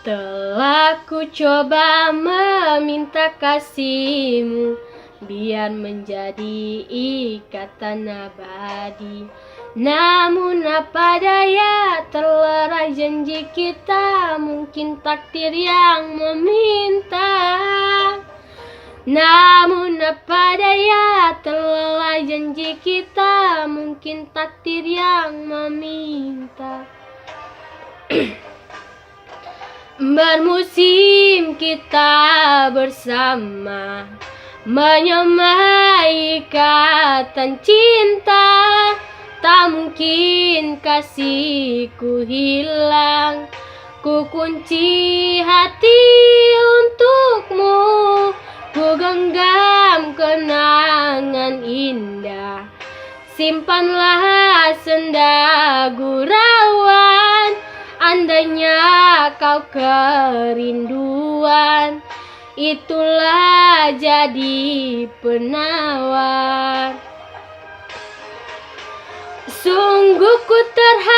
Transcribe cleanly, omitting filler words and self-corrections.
Telah ku coba meminta kasihmu, biar menjadi ikatan abadi. Namun apa daya, terlerai janji kita, mungkin takdir yang meminta. Namun apa daya, terlerai janji kita, mungkin takdir yang meminta. Bermusim kita bersama, menyamai ikatan cinta. Tak mungkin kasihku hilang, ku kunci hati untukmu. Ku genggam kenangan indah, simpanlah senda gurauan. Andainya kau kerinduan, itulah jadi penawar. Sungguh ku terharu